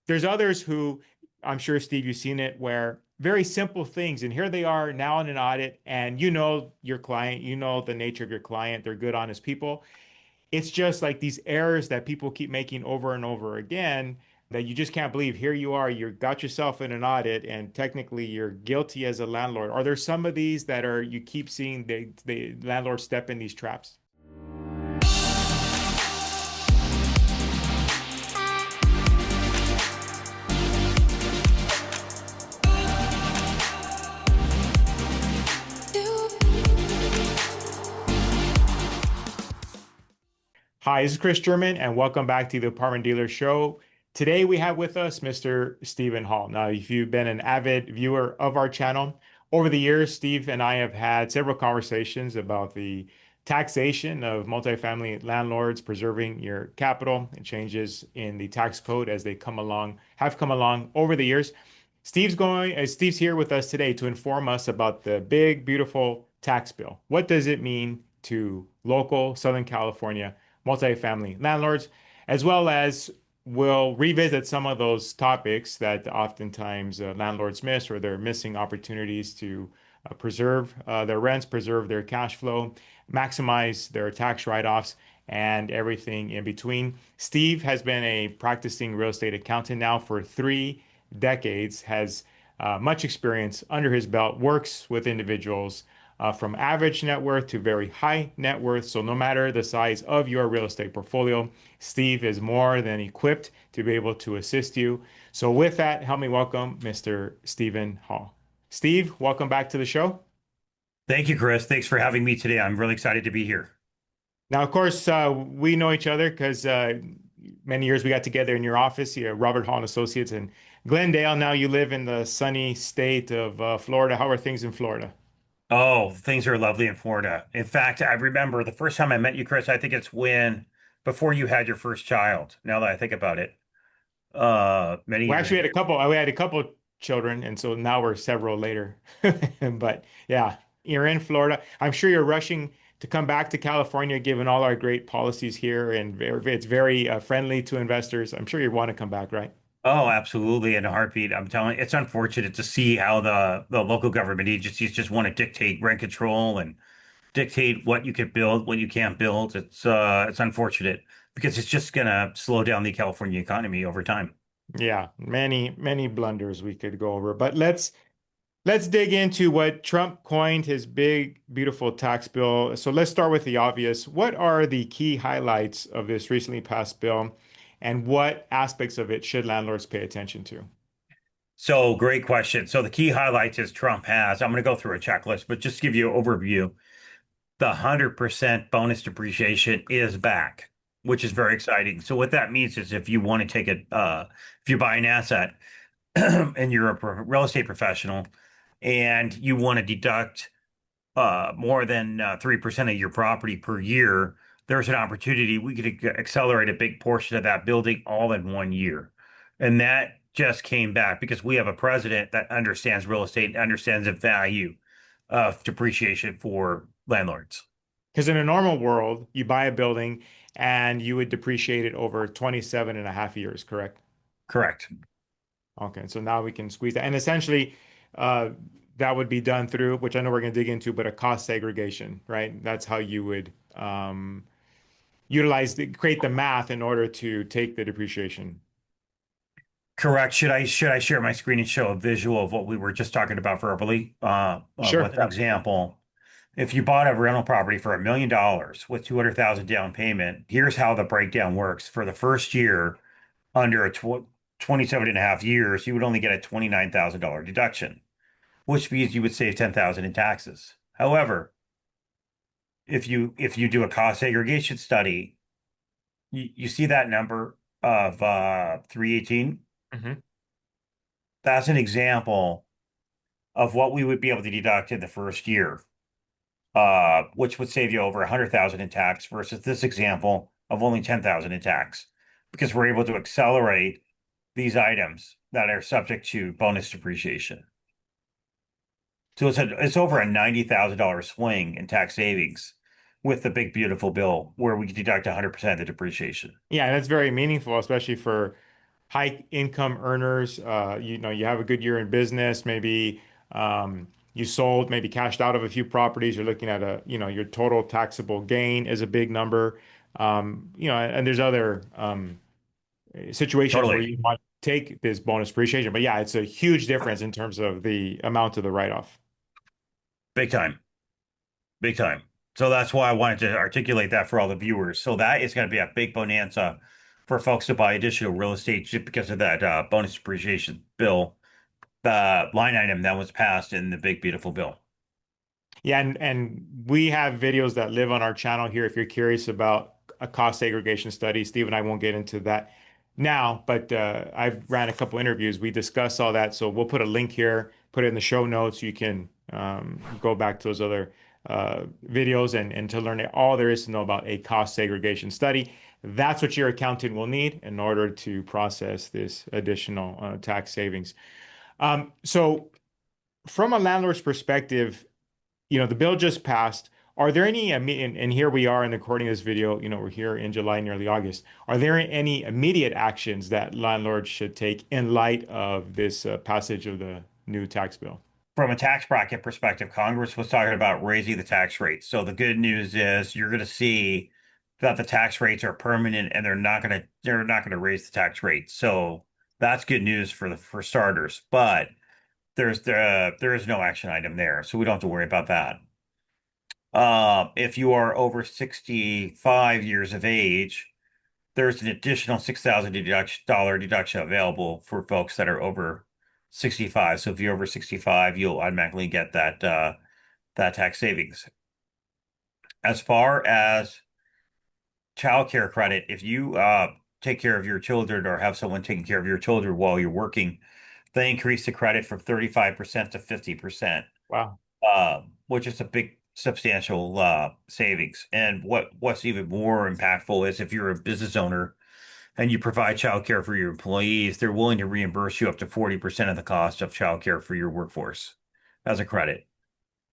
there's others who I'm sure, Steve, you've seen it where very simple things, and here they are now in an audit, and you know your client, you know the nature of your client, they're good, honest people. It's just like these errors that people keep making over and over again that you just can't believe. Here you are, you got yourself in an audit, and technically you're guilty as a landlord. Are there some of these that are you keep seeing the landlords step in these traps? Hi, this is Kris German, and welcome back to the Apartment Dealer Show. Today we have with us Mr. Stephen Hall. Now, if you've been an avid viewer of our channel, over the years, Steve and I have had several conversations about the taxation of multifamily landlords, preserving your capital, and changes in the tax code as they have come along over the years. Steve's here with us today to inform us about the big, beautiful tax bill. What does it mean to local Southern California multifamily landlords, as well as we'll revisit some of those topics that oftentimes landlords miss, or they're missing opportunities to preserve their rents, preserve their cash flow, maximize their tax write-offs, and everything in between. Steve has been a practicing real estate accountant now for 3 decades, has much experience under his belt, works with individuals from average net worth to very high net worth. So no matter the size of your real estate portfolio, Steve is more than equipped to be able to assist you. So with that, help me welcome Mr. Stephen Hall. Steve, welcome back to the show. Thank you, Kris. Thanks for having me today. I'm really excited to be here. Now, of course, we know each other because many years we got together in your office, Robert Hall and Associates in Glendale. Now you live in the sunny state of Florida. How are things in Florida? Oh, things are lovely in Florida. In fact, I remember the first time I met you, Kris, I think it's before you had your first child, now that I think about it, many We years actually ago. had a couple. We had a couple children, and so now we're several later. But yeah, you're in Florida. I'm sure you're rushing to come back to California, given all our great policies here, and it's very friendly to investors. I'm sure you want to come back, right? Oh, absolutely. In a heartbeat. I'm telling you, it's unfortunate to see how the local government agencies just want to dictate rent control and dictate what you can build, what you can't build. It's unfortunate because it's just gonna slow down the California economy over time. Yeah, many blunders we could go over, but let's dig into what Trump coined his big, beautiful tax bill. So let's start with the obvious. What are the key highlights of this recently passed bill, and what aspects of it should landlords pay attention to? So great question. So the key highlights is Trump has, I'm going to go through a checklist, but just to give you an overview. The 100% bonus depreciation is back, which is very exciting. So what that means is if you want to take it, if you buy an asset and you're a real estate professional and you want to deduct more than 3% of your property per year, there's an opportunity. We could accelerate a big portion of that building all in 1 year. And that just came back because we have a president that understands real estate, understands the value of depreciation for landlords. Because in a normal world, you buy a building and you would depreciate it over 27 and a half years, correct? Correct. Okay, so now we can squeeze that. And essentially, uh, that would be done through, which I know we're going to dig into, but a cost segregation, right? That's how you would create the math in order to take the depreciation. Correct. Should I share my screen and show a visual of what we were just talking about verbally? Sure. With an example, if you bought a rental property for $1 million with 200,000 down payment, here's how the breakdown works. For the first year, under 27 and a half years, you would only get a $29,000 deduction, which means you would save 10,000 in taxes. However, if you do a cost segregation study, you see that number of 318. Hmm. That's an example of what we would be able to deduct in the first year, which would save you over 100,000 in tax versus this example of only 10,000 in tax, because we're able to accelerate these items that are subject to bonus depreciation. So it's over a $90,000 swing in tax savings with the big beautiful bill where we can deduct 100% of the depreciation. Yeah, and that's very meaningful, especially for high income earners, you have a good year in business, maybe you sold, maybe cashed out of a few properties. You're looking at your total taxable gain is a big number. And there's other situations where Totally. you might take this bonus depreciation. But yeah, it's a huge difference in terms of the amount of the write-off. Big time. Big time. So that's why I wanted to articulate that for all the viewers. So that is going to be a big bonanza for folks to buy additional real estate just because of that bonus depreciation bill, line item that was passed in the big beautiful bill. Yeah, and we have videos that live on our channel here if you're curious about a cost segregation study. Steve and I won't get into that now, but I've ran a couple interviews. We discuss all that, so we'll put a link here, put it in the show notes. You can go back to those other videos and to learn all there is to know about a cost segregation study. That's what your accountant will need in order to process this additional tax savings. So from a landlord's perspective, the bill just passed. Are there any, and here we are in the recording of this video, we're here in July, nearly August. Are there any immediate actions that landlords should take in light of this passage of the new tax bill? From a tax bracket perspective, Congress was talking about raising the tax rates. So the good news is you're going to see that the tax rates are permanent and they're not going to raise the tax rate. So that's good news for starters. But there is no action item there, so we don't have to worry about that. If you are over 65 years of age, there's an additional $6,000 deduction available for folks that are over 65. So if you're over 65, you'll automatically get that tax savings. As far as child care credit, if you take care of your children or have someone taking care of your children while you're working, they increase the credit from 35% to 50%, Wow. which is a big substantial savings. And what's even more impactful is if you're a business owner and you provide childcare for your employees, they're willing to reimburse you up to 40% of the cost of childcare for your workforce as a credit.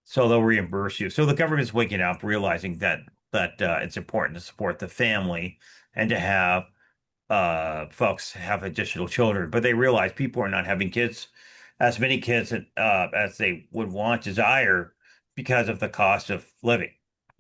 So they'll reimburse you. So the government's waking up, realizing that it's important to support the family and to have folks have additional children, but they realize people are not having kids, as many kids as they would want, desire, because of the cost of living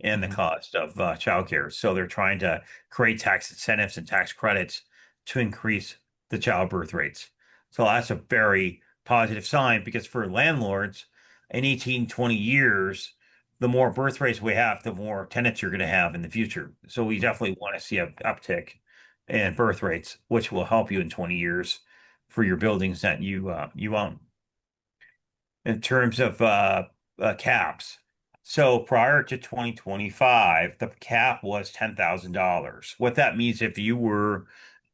and the Mhm. cost of childcare. So they're trying to create tax incentives and tax credits to increase the childbirth rates. So that's a very positive sign because for landlords, in 18, 20 years, the more birth rates we have, the more tenants you're going to have in the future. So we definitely want to see an uptick and birth rates, which will help you in 20 years for your buildings that you own. In terms of caps, so prior to 2025, the cap was $10,000. What that means if you were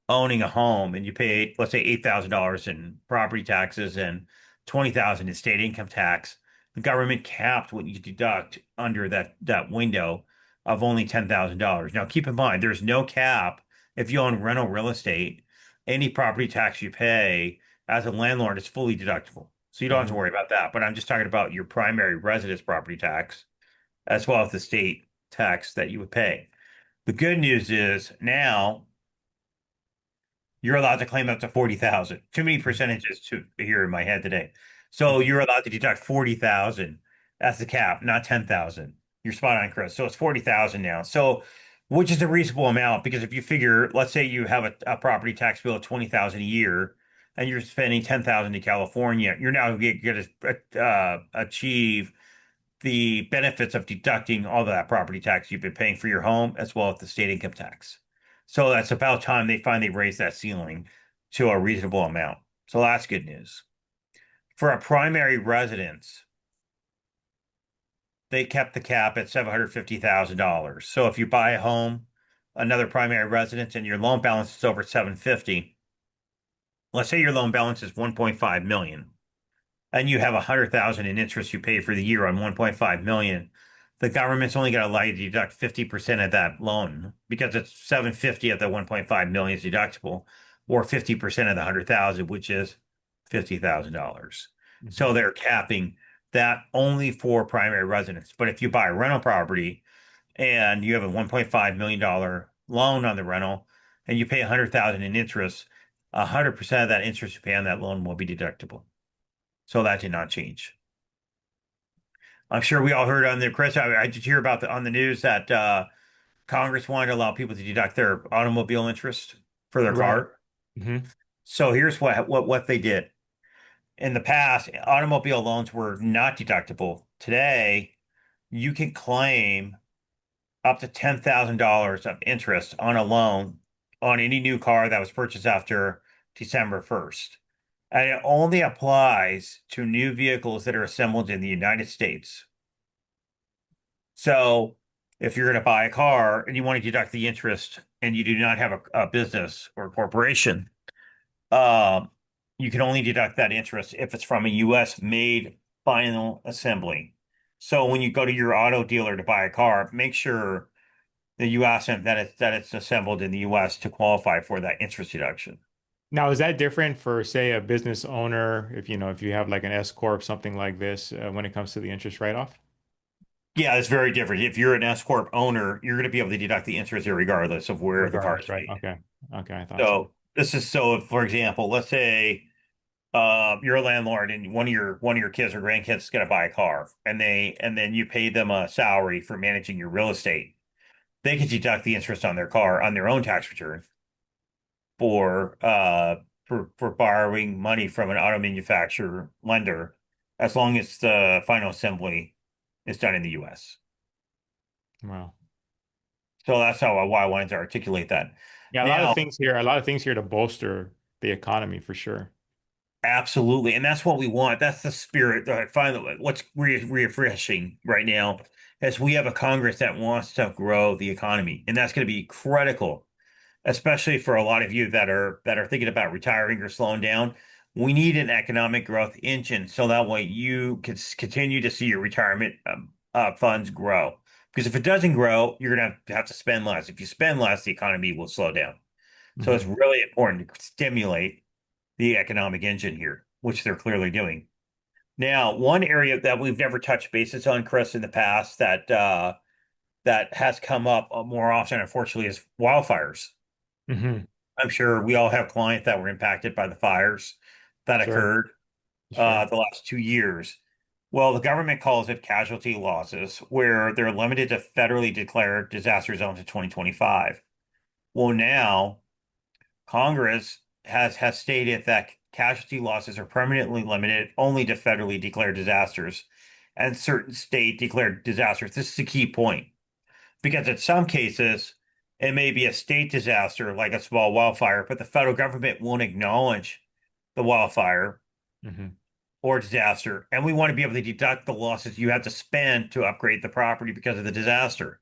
owning a home and you paid, let's say, $8,000 in property taxes and 20,000 in state income tax, the government capped what you deduct under that window of only $10,000. Now, keep in mind, there's no cap if you own rental real estate. Any property tax you pay as a landlord is fully deductible. So you don't have to Mhm. worry about that. But I'm just talking about your primary residence property tax as well as the state tax that you would pay. The good news is now you're allowed to claim up to 40,000. Too many percentages to hear in my head today. So Mhm. you're allowed to deduct 40,000. That's the cap, not 10,000. You're spot on, Chris. So it's 40,000 now. So which is a reasonable amount because if you figure, let's say you have a property tax bill of 20,000 a year and you're spending 10,000 in California, you're now going to achieve the benefits of deducting all that property tax you've been paying for your home as well as the state income tax. So that's about time they finally raised that ceiling to a reasonable amount. So that's good news. For a primary residence, they kept the cap at $750,000. So if you buy a home, another primary residence, and your loan balance is over 750, let's say your loan balance is 1.5 million. And you have 100,000 in interest you pay for the year on 1.5 million, the government's only going to allow you to deduct 50% of that loan because it's 750 of the 1.5 million is deductible, or 50% of the 100,000, which is $50,000. So Mhm. they're capping that only for primary residents. But if you buy a rental property and you have a $1.5 million loan on the rental and you pay 100,000 in interest, 100% of that interest you pay on that loan will be deductible. So that did not change. I'm sure we all heard on the Chris. I did hear about on the news that Congress wanted to allow people to deduct their automobile interest for their Right. car. Hmm. So here's what they did. In the past, automobile loans were not deductible. Today, you can claim up to $10,000 of interest on a loan on any new car that was purchased after December 1st. And it only applies to new vehicles that are assembled in the United States. So if you're going to buy a car and you want to deduct the interest and you do not have a business or a corporation, um, you can only deduct that interest if it's from a US made final assembly. So when you go to your auto dealer to buy a car, make sure that you ask them that it's assembled in the US to qualify for that interest deduction. Now, is that different for, say, a business owner, if if you have like an S corp, something like this, when it comes to the interest write-off? Yeah, it's very different. If you're an S corp owner, you're going to be able to deduct the interest regardless of where the car Regardless, is right? made. Okay. Okay, I thought so. So this is so if, for example, let's say you're a landlord and one of your kids or grandkids is going to buy a car and then you pay them a salary for managing your real estate. They can deduct the interest on their car on their own tax return for for borrowing money from an auto manufacturer lender as long as the final assembly is done in the US. Wow. So that's how why I wanted to articulate that. Yeah, Now, a lot of things here to bolster the economy for sure. absolutely. And that's what we want. That's the spirit. I find that what's refreshing right now is we have a Congress that wants to grow the economy. And that's going to be critical, especially for a lot of you that are thinking about retiring or slowing down. We need an economic growth engine so that way you can continue to see your retirement funds grow. Because if it doesn't grow, you're going to have to spend less. If you spend less, the economy will slow down. So it's Hmm. really important to stimulate the economic engine here, which they're clearly doing. Now, one area that we've never touched bases on, Chris, in the past that has come up more often, unfortunately, is wildfires. Hmm. I'm sure we all have clients that were impacted by the fires that Sure, occurred sure. the last 2 years. Well, the government calls it casualty losses, where they're limited to federally declared disaster zones in 2025. Well, now Congress has stated that casualty losses are permanently limited only to federally declared disasters and certain state declared disasters. This is a key point because in some cases, it may be a state disaster like a small wildfire, but the federal government won't acknowledge the wildfire Hmm. or disaster. And we want to be able to deduct the losses you have to spend to upgrade the property because of the disaster.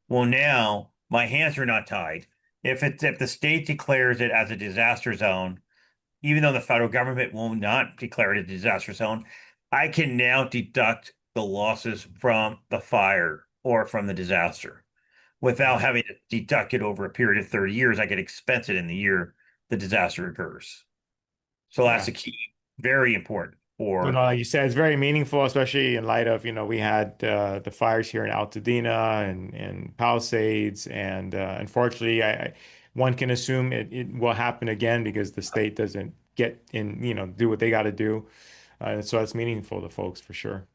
Well, now my hands are not tied. If the state declares it as a disaster zone, even though the federal government will not declare it a disaster zone, I can now deduct the losses from the fire or from the disaster without Right. having to deduct it over a period of 30 years. I can expense it in the year the disaster occurs. So that's Yeah. the key. Very important for, Like you said, it's very meaningful, especially in light of, we had the fires here in Altadena and Palisades. And unfortunately, one can assume it will happen again because the state doesn't get in, do what they got to do. So it's meaningful to folks for sure.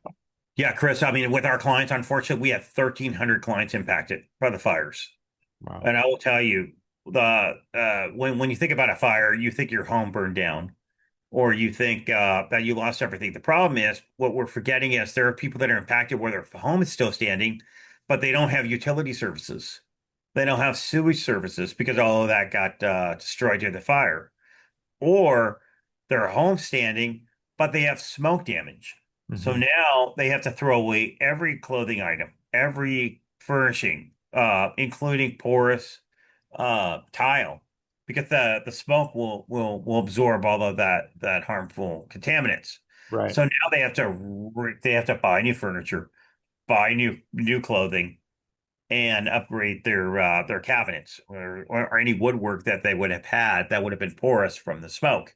yeah, Chris. I mean, with our clients, unfortunately, we have 1,300 clients impacted by the fires. Wow. And I will tell you, the when you think about a fire, you think your home burned down, or you think that you lost everything. The problem is what we're forgetting is there are people that are impacted where their home is still standing, but they don't have utility services. They don't have sewage services because all of that got destroyed during the fire. Or they're home standing, but they have smoke damage. So Hmm. now they have to throw away every clothing item, every furnishing, including porous tile, because the smoke will absorb all of that harmful contaminants. Right. So now they have to buy new furniture, buy new clothing, and upgrade their cabinets or any woodwork that they would have had that would have been porous from the smoke.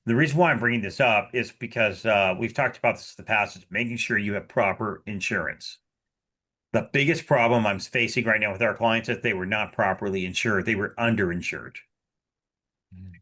The reason why I'm bringing this up is because we've talked about this in the past, is making sure you have proper insurance. The biggest problem I'm facing right now with our clients is they were not properly insured. They were underinsured.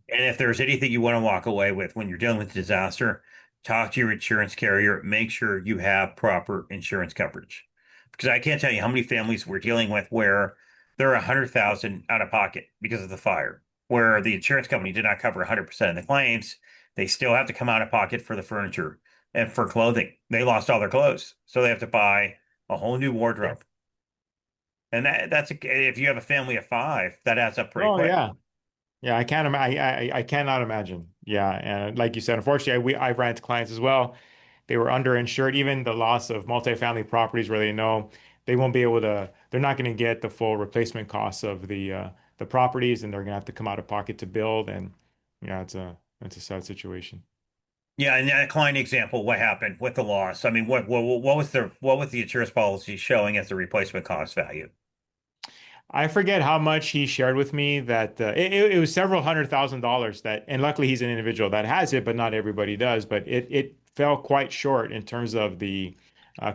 And if there's anything you want to walk away with when you're dealing with disaster, talk to your insurance carrier. Make sure you have proper insurance coverage. Because I can't tell you how many families we're dealing with where they're 100,000 out of pocket because of the fire, where the insurance company did not cover 100% of the claims. They still have to come out of pocket for the furniture and for clothing. They lost all their clothes, so they have to buy a whole new wardrobe. And if you have a family of five, that adds up pretty Oh quick. yeah. Yeah, I can't. I cannot imagine. Yeah, and like you said, unfortunately, I've ran into clients as well. They were underinsured. Even the loss of multifamily properties where they know they won't be able to. They're not going to get the full replacement costs of the properties, and they're going to have to come out of pocket to build. And yeah, it's a sad situation. Yeah, and that client example, what happened with the loss? I mean, what was the insurance policy showing as the replacement cost value? I forget how much he shared with me that it was several $100,000 that, and luckily he's an individual that has it, but not everybody does. But it fell quite short in terms of the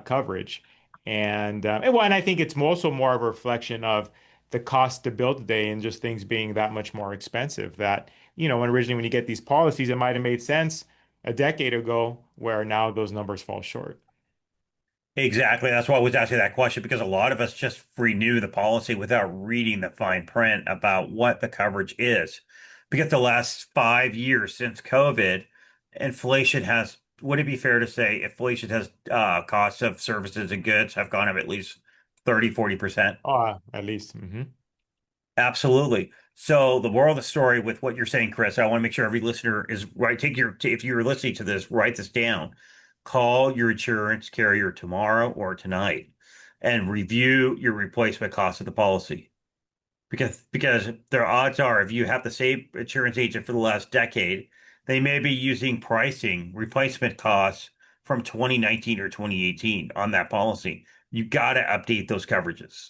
coverage, and I think it's also more of a reflection of the cost to build today and just things being that much more expensive. That when originally when you get these policies, it might have made sense a decade ago, where now those numbers fall short. Exactly. That's why I was asking that question because a lot of us just renew the policy without reading the fine print about what the coverage is. Because the last 5 years since COVID, would it be fair to say inflation has costs of services and goods have gone up at least 30, 40%? Oh, at least. Absolutely. So the moral of the story with what you're saying, Kris, I want to make sure every listener is right. If you're listening to this, write this down. Call your insurance carrier tomorrow or tonight and review your replacement cost of the policy. Because their odds are if you have the same insurance agent for the last decade, they may be using pricing replacement costs from 2019 or 2018 on that policy. You got to update those coverages.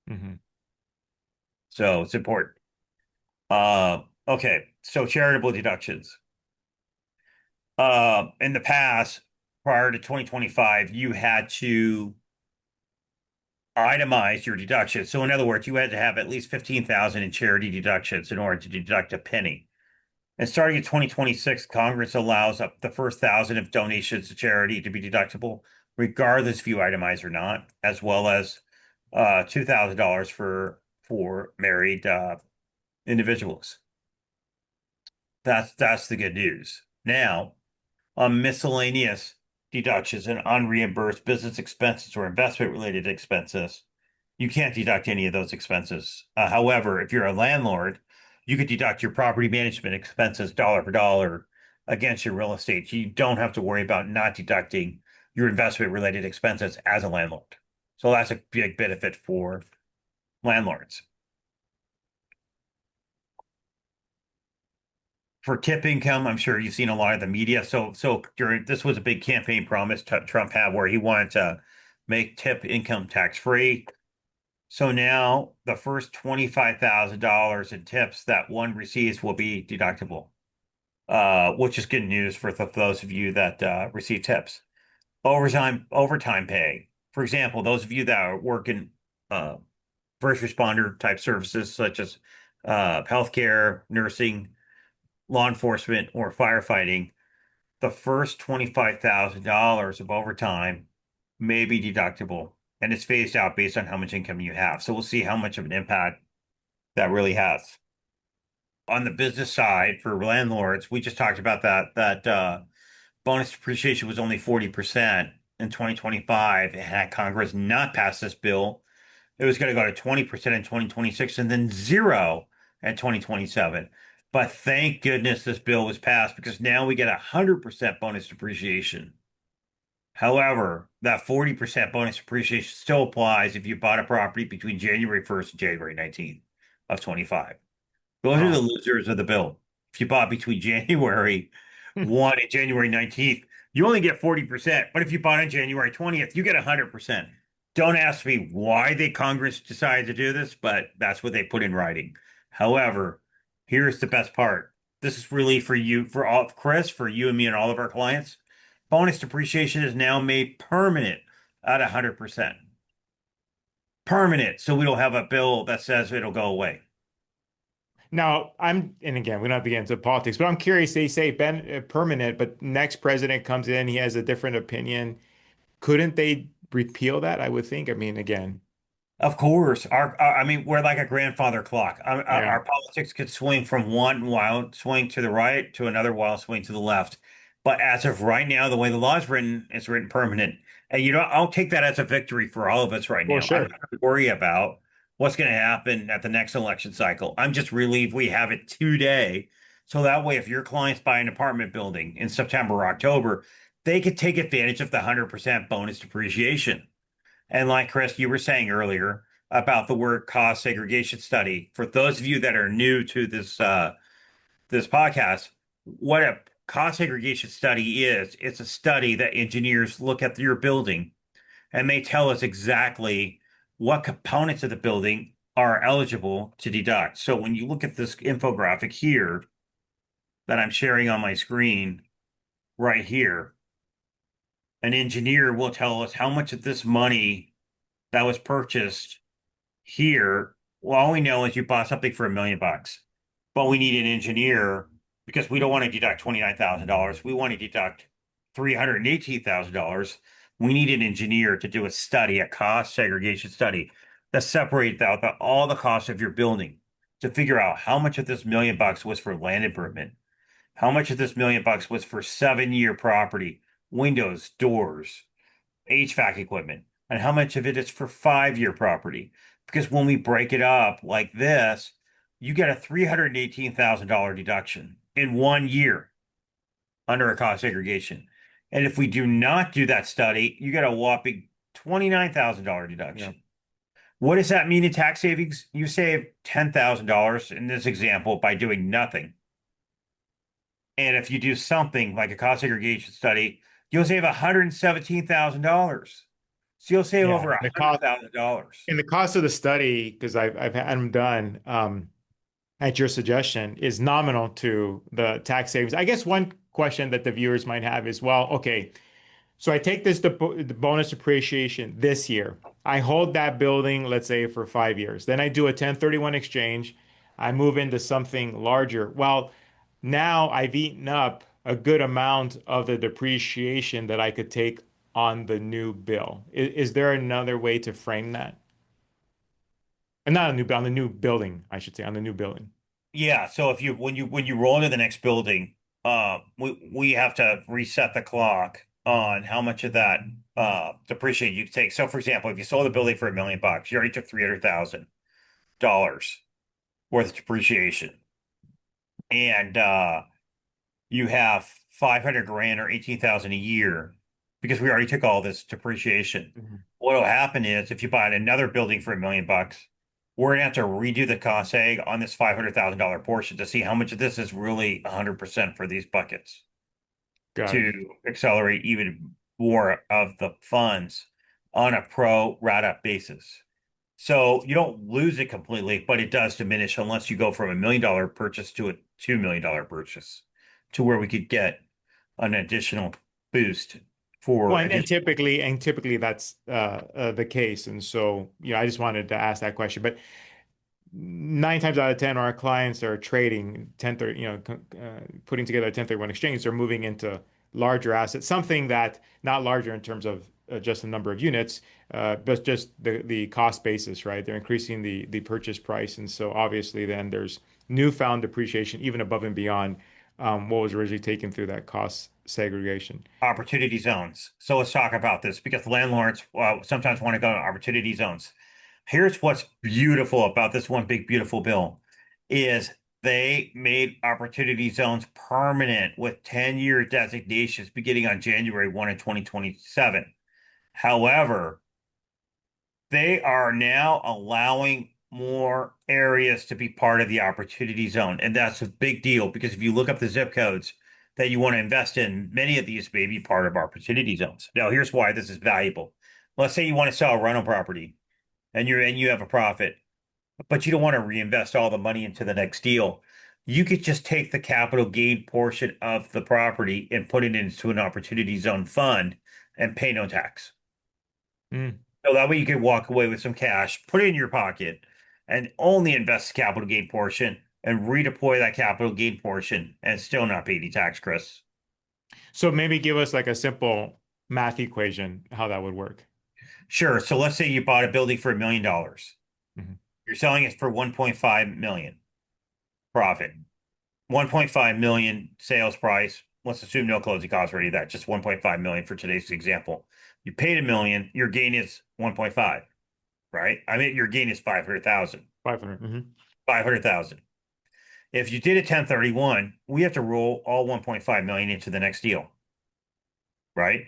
Hmm. So it's important. Okay, so charitable deductions. In the past, prior to 2025, you had to itemize your deductions. So in other words, you had to have at least 15,000 in charity deductions in order to deduct a penny. And starting in 2026, Congress allows up the first 1,000 of donations to charity to be deductible, regardless if you itemize or not, as well as $2,000 for married individuals. That's the good news. Now, on miscellaneous deductions and unreimbursed business expenses or investment related expenses, you can't deduct any of those expenses. However, if you're a landlord, you could deduct your property management expenses dollar for dollar against your real estate. You don't have to worry about not deducting your investment related expenses as a landlord. So that's a big benefit for landlords. For tip income, I'm sure you've seen a lot of the media. So during this was a big campaign promise Trump had where he wanted to make tip income tax free. So now the first $25,000 in tips that one receives will be deductible, which is good news for those of you that receive tips. Overtime pay. For example, those of you that are working uh, first responder type services such as healthcare, nursing, law enforcement, or firefighting, the first $25,000 of overtime may be deductible, and it's phased out based on how much income you have. So we'll see how much of an impact that really has. On the business side for landlords, we just talked about that bonus depreciation was only 40% in 2025. Had Congress not passed this bill, it was going to go to 20% in 2026 and then zero in 2027. But thank goodness this bill was passed because now we get 100% bonus depreciation. However, that 40% bonus depreciation still applies if you bought a property between January 1st and January 19th of 25. Those are the Oh. losers of the bill. If you bought between January 1 and January 19th, you only get 40%. But if you bought on January 20th, you get 100%. Don't ask me why the Congress decided to do this, but that's what they put in writing. However, here's the best part. This is really for you, for all, Kris, for you and me and all of our clients. Bonus depreciation is now made permanent at 100%. Permanent, so we don't have a bill that says it'll go away. Now, and again, we don't have to get into politics, but I'm curious. They say permanent, but next president comes in, he has a different opinion. Couldn't they repeal that? I would think. I mean, again, Of course, I mean, we're like a grandfather clock. yeah, Our politics could swing from one wild swing to the right to another wild swing to the left. But as of right now, the way the law is written, it's written permanent. And I'll take that as a victory for all of us right for now. I'm sure. not worried about what's going to happen at the next election cycle. I'm just relieved we have it today. So that way, if your clients buy an apartment building in September or October, they could take advantage of the 100% bonus depreciation. And like Kris, you were saying earlier about the word cost segregation study, for those of you that are new to this podcast, what a cost segregation study is, it's a study that engineers look at your building and they tell us exactly what components of the building are eligible to deduct. So when you look at this infographic here that I'm sharing on my screen right here, an engineer will tell us how much of this money that was purchased here, well, all we know is you bought something for $1 million, but we need an engineer because we don't want to deduct $29,000. We want to deduct $318,000. We need an engineer to do a study, a cost segregation study that separates out all the costs of your building to figure out how much of this $1 million was for land improvement, how much of this $1 million was for 7-year property, windows, doors, HVAC equipment, and how much of it is for 5-year property. Because when we break it up like this, you get a $318,000 deduction in 1 year under a cost segregation. And if we do not do that study, you get a whopping $29,000 Yeah. deduction. What does that mean in tax savings? You save $10,000 in this example by doing nothing. And if you do something like a cost segregation study, you'll save $117,000. So you'll save Yeah. over The cost $100,000. and the cost of the study, because I've had them done at your suggestion, is nominal to the tax savings. I guess one question that the viewers might have is, well, okay, so I take the bonus depreciation this year. I hold that building, let's say, for 5 years. Then I do a 1031 exchange. I move into something larger. Well, now I've eaten up a good amount of the depreciation that I could take on the new bill. Is there another way to frame that? And not a new bill, on the new building, I should say, on the new building. Yeah, so if you when you roll into the next building, we have to reset the clock on how much of that depreciation you take. So for example, if you sold the building for $1 million, you already took $300,000 worth of depreciation. And you have 500 grand or 18,000 a year because we already took all this depreciation. Mhm. What will happen is if you buy another building for $1 million, we're gonna have to redo the cost egg on this $500,000 portion to see how much of this is really 100% for these buckets Got it. to accelerate even more of the funds on a pro rata basis. So you don't lose it completely, but it does diminish unless you go from $1 million purchase to a $2 million purchase to where we could get an additional boost Well, for and additional typically that's the case. And so, I just wanted to ask that question. But 9 times out of 10, our clients are trading 1030, putting together a 1031 exchange. They're moving into larger assets, something that not larger in terms of just the number of units, but just the cost basis, right? They're increasing the purchase price. And so obviously then there's newfound depreciation even above and beyond what was originally taken through that cost segregation. opportunity zones. So let's talk about this because landlords sometimes want to go to opportunity zones. Here's what's beautiful about this one big beautiful bill is they made opportunity zones permanent with 10-year designations beginning on January 1 of 2027. However, they are now allowing more areas to be part of the opportunity zone. And that's a big deal because if you look up the zip codes that you want to invest in, many of these may be part of opportunity zones. Now, here's why this is valuable. Let's say you want to sell a rental property and you have a profit, but you don't want to reinvest all the money into the next deal. You could just take the capital gain portion of the property and put it into an opportunity zone fund and pay no tax. Mm. So that way you can walk away with some cash, put it in your pocket, and only invest the capital gain portion. and redeploy that capital gain portion and still not pay any tax, Chris. So maybe give us like a simple math equation, how that would work. Sure. So let's say you bought a building for $1 million. Mhm. You're selling it for 1.5 million profit. 1.5 million sales price. Let's assume no closing costs or any of that, just 1.5 million for today's example. You paid a million, your gain is 1.5, right? I mean, your gain is 500,000. 500. 500,000. If you did a 1031, we have to roll all 1.5 million into the next deal, right?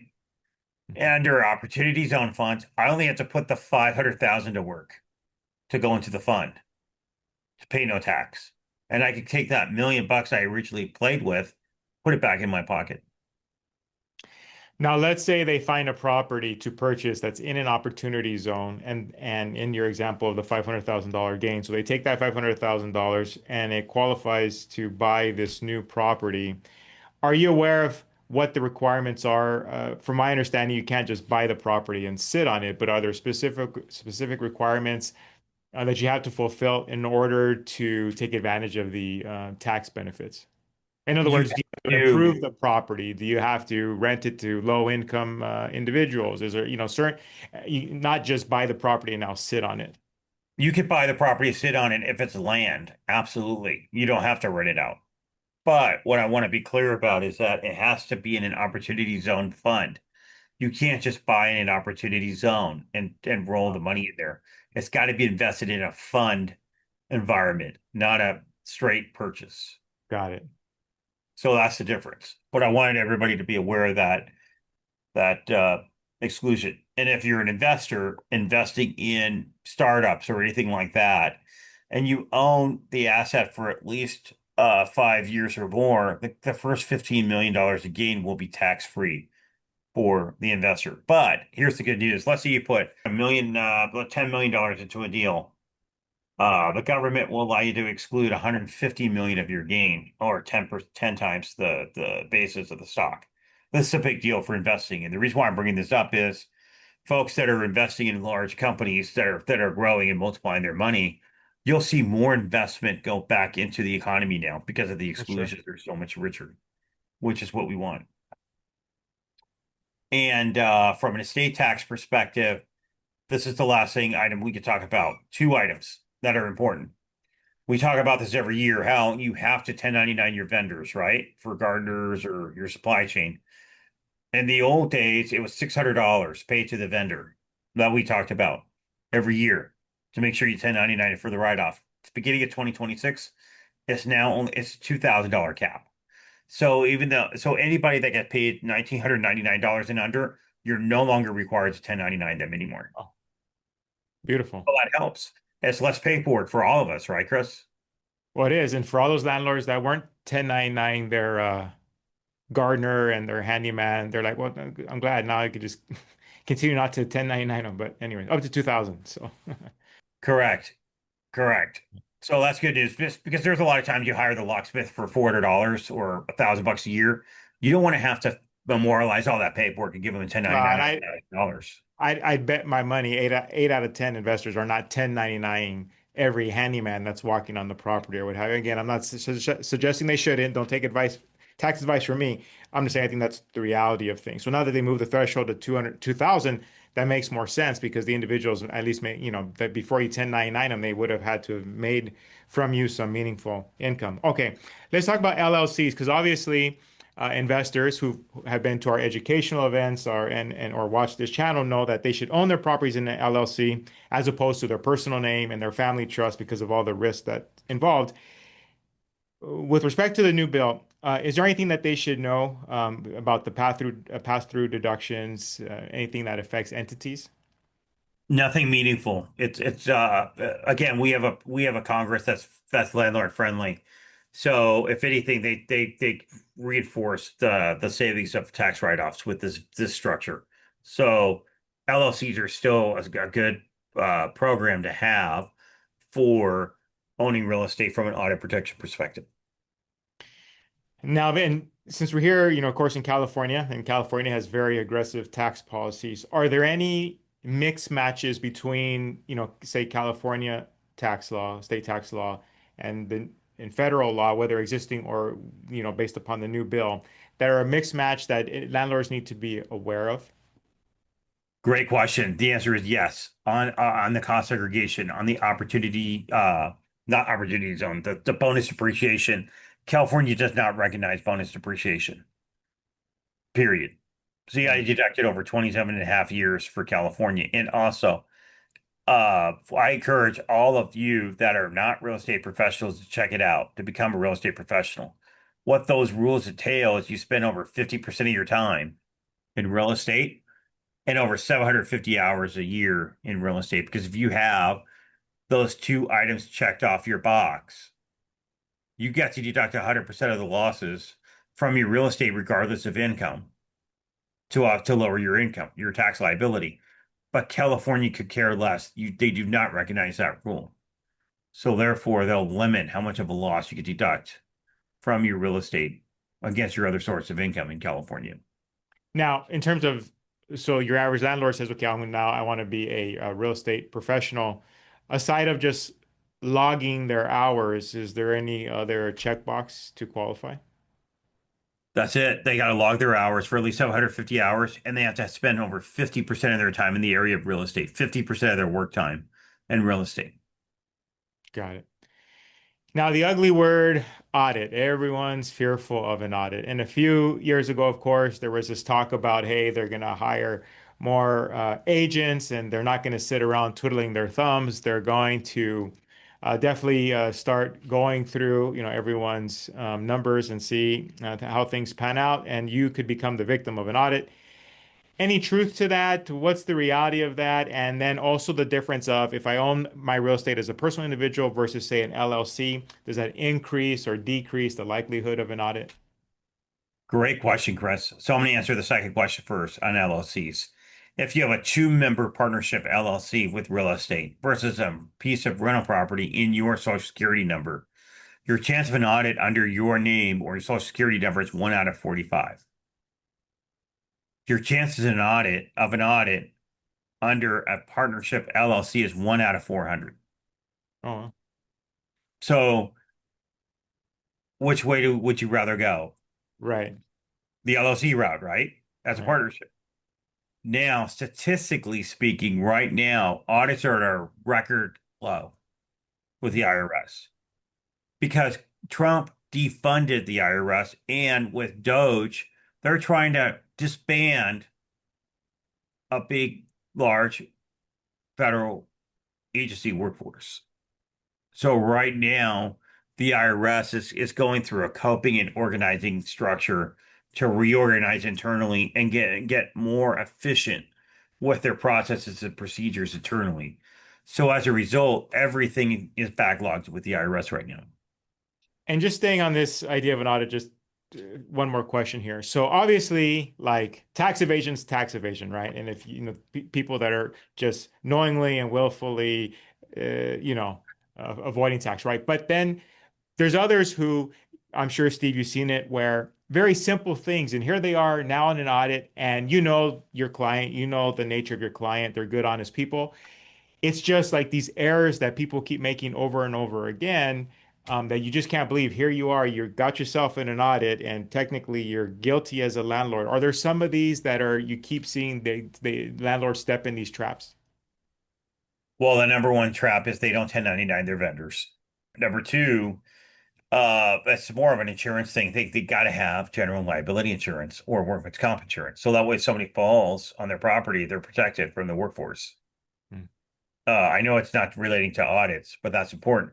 Mhm. And under opportunity zone funds, I only have to put the 500,000 to work to go into the fund to pay no tax. And I could take that $1 million I originally played with, put it back in my pocket. Now, let's say they find a property to purchase that's in an opportunity zone, and in your example of the $500,000 gain, so they take that $500,000 and it qualifies to buy this new property. Are you aware of what the requirements are? From my understanding, you can't just buy the property and sit on it, but are there specific requirements that you have to fulfill in order to take advantage of the tax benefits? In other You words, do you have to do improve the property? Do you have to rent it to low income individuals? Is there, certain, not just buy the property and now sit on it? you could buy the property, sit on it if it's land. Absolutely. You don't have to rent it out. But what I want to be clear about is that it has to be in an opportunity zone fund. You can't just buy in an opportunity zone and roll the Oh, money in there. It's got to be invested in a fund environment, not a straight purchase. got it. So that's the difference. But I wanted everybody to be aware of that exclusion. And if you're an investor investing in startups or anything like that, and you own the asset for at least 5 years or more, the first $15 million of gain will be tax free for the investor. But here's the good news. Let's say you put about $10 million into a deal. The government will allow you to exclude 150 million of your gain, or 10 times the basis of the stock. This is a big deal for investing. And the reason why I'm bringing this up is folks that are investing in large companies that are growing and multiplying their money, you'll see more investment go back into the economy now because of the For sure. exclusions. They're so much richer, which is what we want. And from an estate tax perspective, this is the last thing item we could talk about. Two items that are important. We talk about this every year, how you have to 1099 your vendors, right? For gardeners or your supply chain. In the old days, it was $600 paid to the vendor that we talked about every year to make sure you 1099 it for the write-off. It's beginning of 2026. It's $2,000 cap. So anybody that got paid $1,999 and under, you're no longer required to 1099 them anymore. Oh, beautiful. Well, that helps. It's less paperwork for all of us, right, Chris? Well, it is. And for all those landlords that weren't 1099 their gardener and their handyman, they're like, well, I'm glad now I could just continue not to 1099 them. But anyway, up to 2000. So, Correct. Correct. So that's good news. Just because there's a lot of times you hire the locksmith for $400 or $1,000 a year. You don't want to have to memorialize all that paperwork and give them a and 1099 dollars. I'd bet my money eight out of 10 investors are not 1099 every handyman that's walking on the property or what have you. Again, I'm not suggesting they shouldn't. Don't take tax advice from me. I'm just saying I think that's the reality of things. So now that they move the threshold to 200, 2000, that makes more sense because the individuals at least make, that before you 1099 them, they would have had to have made from you some meaningful income. Okay, let's talk about LLCs because obviously investors who have been to our educational events or watched this channel know that they should own their properties in an LLC as opposed to their personal name and their family trust because of all the risks that involved. With respect to the new bill, is there anything that they should know about the pass-through deductions, anything that affects entities? Nothing meaningful. It's again, we have a Congress that's landlord friendly. So if anything, they reinforce the savings of tax write-offs with this structure. So LLCs are still a good program to have for owning real estate from an audit protection perspective. Now, then, since we're here, of course, in California, and California has very aggressive tax policies, are there any mixed matches between, say, California tax law, state tax law, and in federal law, whether existing or based upon the new bill, that are a mixed match that landlords need to be aware of? Great question. The answer is yes. On the cost segregation, on the opportunity, not opportunity zone, the bonus depreciation. California does not recognize bonus depreciation. Period. So you got to Mm. deduct it over 27 and a half years for California. And also, I encourage all of you that are not real estate professionals to check it out, to become a real estate professional. What those rules entail is you spend over 50% of your time in real estate and over 750 hours a year in real estate. Because if you have those two items checked off your box, you get to deduct 100% of the losses from your real estate, regardless of income, to lower your income, your tax liability. But California could care less. They do not recognize that rule. So therefore, they'll limit how much of a loss you could deduct from your real estate against your other source of income in California. Now, in terms of, so your average landlord says, okay, I want to be a real estate professional. Aside of just logging their hours, is there any other checkbox to qualify? That's it. They got to log their hours for at least 750 hours, and they have to spend over 50% of their time in the area of real estate, 50% of their work time in real estate. Got it. Now, the ugly word audit. Everyone's fearful of an audit. And a few years ago, of course, there was this talk about, hey, they're going to hire more agents and they're not going to sit around twiddling their thumbs. They're going to definitely start going through, everyone's numbers and see how things pan out. And you could become the victim of an audit. Any truth to that? What's the reality of that? And then also the difference of if I own my real estate as a personal individual versus, say, an LLC, does that increase or decrease the likelihood of an audit? Great question, Chris. So I'm going to answer the second question first on LLCs. If you have a two-member partnership LLC with real estate versus a piece of rental property in your social security number, your chance of an audit under your name or your social security number is 1 out of 45. Your chances of an audit under a partnership LLC is 1 out of 400. Oh, So which way would you rather go? right. The LLC route, right? As a Right. partnership. Now, statistically speaking, right now, audits are at a record low with the IRS because Trump defunded the IRS, and with Doge, they're trying to disband a big, large federal agency workforce. So right now, the IRS is going through a coping and organizing structure to reorganize internally and get more efficient with their processes and procedures internally. So as a result, everything is backlogged with the IRS right now. And just staying on this idea of an audit, just one more question here. So obviously, like tax evasion's tax evasion, right? And if people that are just knowingly and willfully, avoiding tax, right? But then there's others who I'm sure, Steve, you've seen it where very simple things, and here they are now in an audit, and your client, the nature of your client, they're good, honest people. It's just like these errors that people keep making over and over again, that you just can't believe. Here you are, you got yourself in an audit, and technically you're guilty as a landlord. Are there some of these that are you keep seeing the landlords step in these traps? Well, the number one trap is they don't 1099 their vendors. Number two, that's more of an insurance thing. They got to have general liability insurance or workman's comp insurance. So that way, if somebody falls on their property, they're protected from the workforce. Hmm. I know it's not relating to audits, but that's important.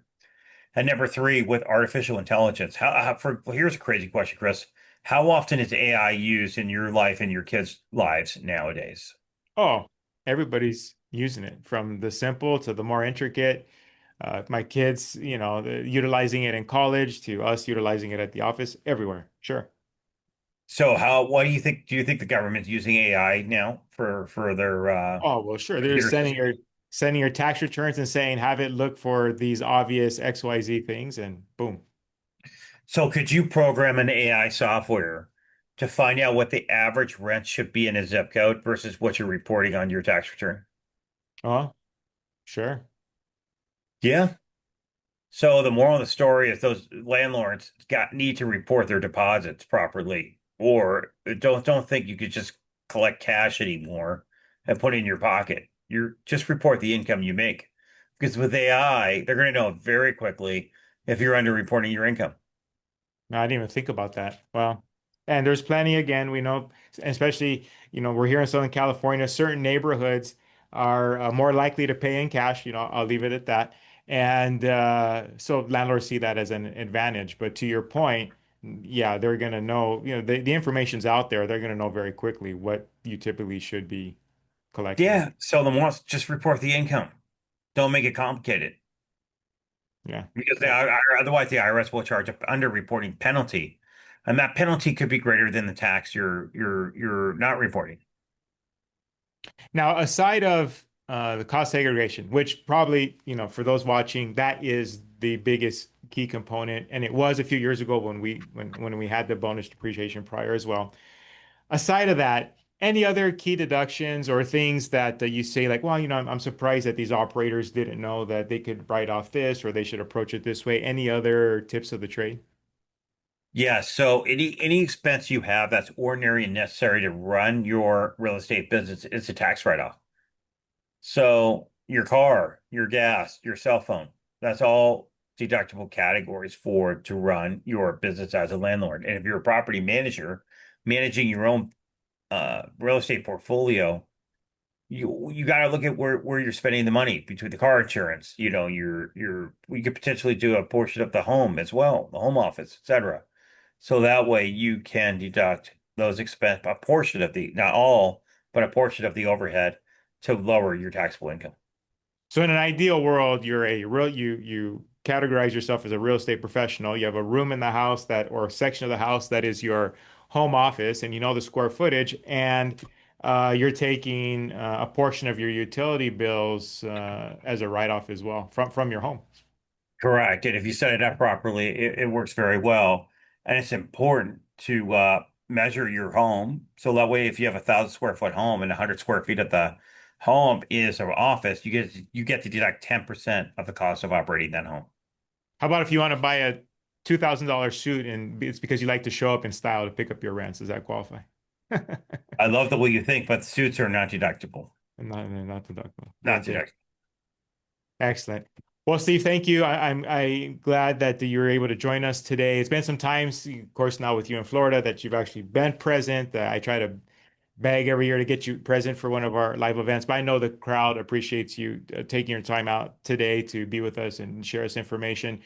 And number three, with artificial intelligence, well, here's a crazy question, Chris. How often is AI used in your life and your kids' lives nowadays? Oh, everybody's using it from the simple to the more intricate. My kids, utilizing it in college to us utilizing it at the office, everywhere. Sure. So what do you think? Do you think the government's using AI now for their Oh, well, sure. They're computer sending system? your tax returns and saying, have it look for these obvious XYZ things, and boom. So could you program an AI software to find out what the average rent should be in a zip code versus what you're reporting on your tax return? Oh, sure. Yeah. So the moral of the story is those landlords need to report their deposits properly, or don't think you could just collect cash anymore and put it in your pocket. You just report the income you make, because with AI, they're going to know very quickly if you're underreporting your income. No, I didn't even think about that. Well, and there's plenty again, we know, especially, we're here in Southern California, certain neighborhoods are more likely to pay in cash, I'll leave it at that. And so landlords see that as an advantage. But to your point, yeah, they're going to know, the information's out there. They're going to know very quickly what you typically should be collecting. Yeah, so the more just report the income. Don't make it complicated, Yeah. because Yeah. otherwise the IRS will charge an underreporting penalty, and that penalty could be greater than the tax you're not reporting. Now, aside of the cost segregation, which probably, for those watching, that is the biggest key component, and it was a few years ago when we had the bonus depreciation prior as well. Aside of that, any other key deductions or things that you say like, well, I'm surprised that these operators didn't know that they could write off this or they should approach it this way. Any other tips of the trade? Yeah, so any expense you have that's ordinary and necessary to run your real estate business, it's a tax write-off. So your car, your gas, your cell phone, that's all deductible categories for to run your business as a landlord. And if you're a property manager managing your own real estate portfolio, you got to look at where you're spending the money between the car insurance. We could potentially do a portion of the home as well, the home office, etc. So that way you can deduct those expense a portion of the not all, but a portion of the overhead to lower your taxable income. So in an ideal world, you're a real you categorize yourself as a real estate professional. You have a room in the house that or a section of the house that is your home office, and you know the square footage, and you're taking a portion of your utility bills as a write-off as well from your home. Correct. And if you set it up properly, it works very well. And it's important to measure your home. So that way, if you have 1,000 square foot home and 100 square feet of the home is an office, you get to deduct 10% of the cost of operating that home. How about if you want to buy a $2,000 suit and it's because you like to show up in style to pick up your rents? Does that qualify? I love the way you think, but suits are not deductible. Not deductible. Very Not good. deductible. Excellent. Well, Steve, thank you. I'm glad that you were able to join us today. It's been some time, of course, now with you in Florida that you've actually been present. I try to beg every year to get you present for one of our live events, but I know the crowd appreciates you taking your time out today to be with us and share us information.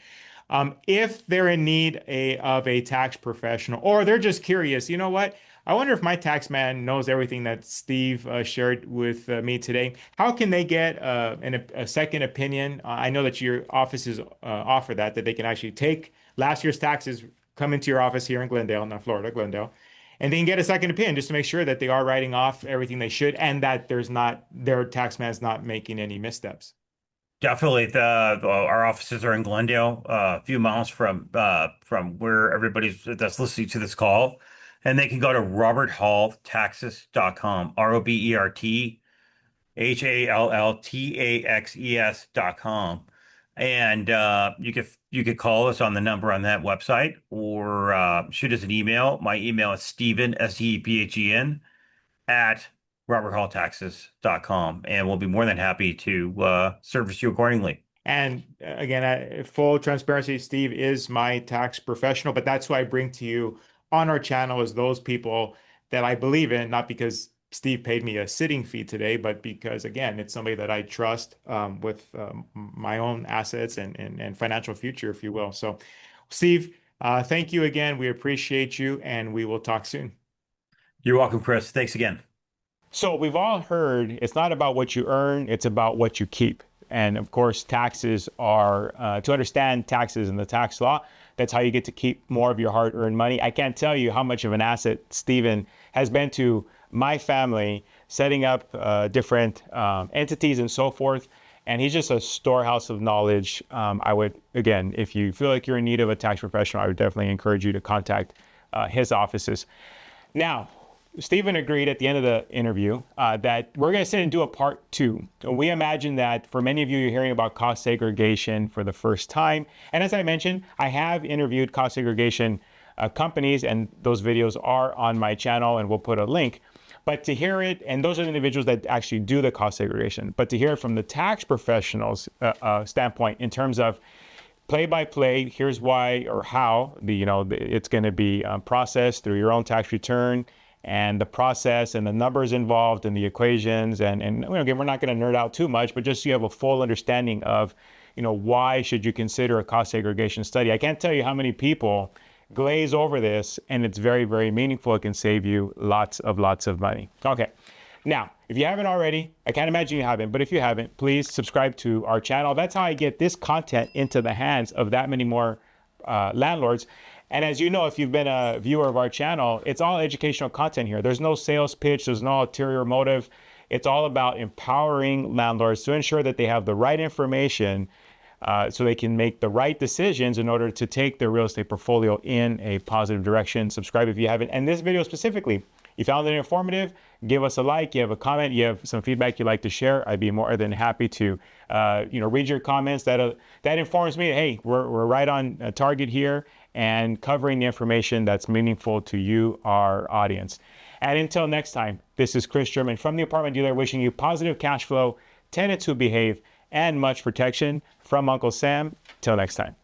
If they're in need of a tax professional, or they're just curious, you know what? I wonder if my tax man knows everything that Steve shared with me today. How can they get a second opinion? I know that your offices offer that they can actually take last year's taxes, come into your office here in Glendale, not Florida, Glendale, and they can get a second opinion just to make sure that they are writing off everything they should and that their tax man's not making any missteps. Definitely, our offices are in Glendale, a few miles from where everybody's that's listening to this call, and they can go to roberthalltaxes.com, RobertHalltaxes.com, and you could call us on the number on that website or shoot us an email. My email is Stephen Stephen at roberthalltaxes.com, and we'll be more than happy to service you accordingly. And again, full transparency, Steve is my tax professional, but that's who I bring to you on our channel is those people that I believe in, not because Steve paid me a sitting fee today, but because again, it's somebody that I trust with my own assets and financial future, if you will. So, Steve, thank you again. We appreciate you, and we will talk soon. You're welcome, Kris. Thanks again. So we've all heard it's not about what you earn, it's about what you keep. And of course, taxes are, to understand taxes and the tax law, that's how you get to keep more of your hard-earned money. I can't tell you how much of an asset Stephen has been to my family, setting up different entities and so forth. And he's just a storehouse of knowledge. I would, again, if you feel like you're in need of a tax professional, I would definitely encourage you to contact his offices. Now, Stephen agreed at the end of the interview that we're going to sit and do a part two. We imagine that for many of you, you're hearing about cost segregation for the first time. And as I mentioned, I have interviewed cost segregation companies, and those videos are on my channel, and we'll put a link. But to hear it, and those are the individuals that actually do the cost segregation, but to hear it from the tax professionals standpoint in terms of play by play, here's why or how it's going to be processed through your own tax return, and the process and the numbers involved and the equations, and again, we're not going to nerd out too much, but just so you have a full understanding of why should you consider a cost segregation study. I can't tell you how many people glaze over this, and it's very, very meaningful. It can save you lots of money. Okay. Now, if you haven't already, I can't imagine you haven't, but if you haven't, please subscribe to our channel. That's how I get this content into the hands of that many more landlords. And as you know, if you've been a viewer of our channel, it's all educational content here. There's no sales pitch. There's no ulterior motive. It's all about empowering landlords to ensure that they have the right information so they can make the right decisions in order to take their real estate portfolio in a positive direction. Subscribe if you haven't. And this video specifically, you found it informative, give us a like, you have a comment, you have some feedback you'd like to share, I'd be more than happy to read your comments. That informs me, hey, we're right on target here and covering the information that's meaningful to you, our audience. And until next time, this is Kris German from the Apartment Dealer, wishing you positive cash flow, tenants who behave, and much protection from Uncle Sam. Till next time.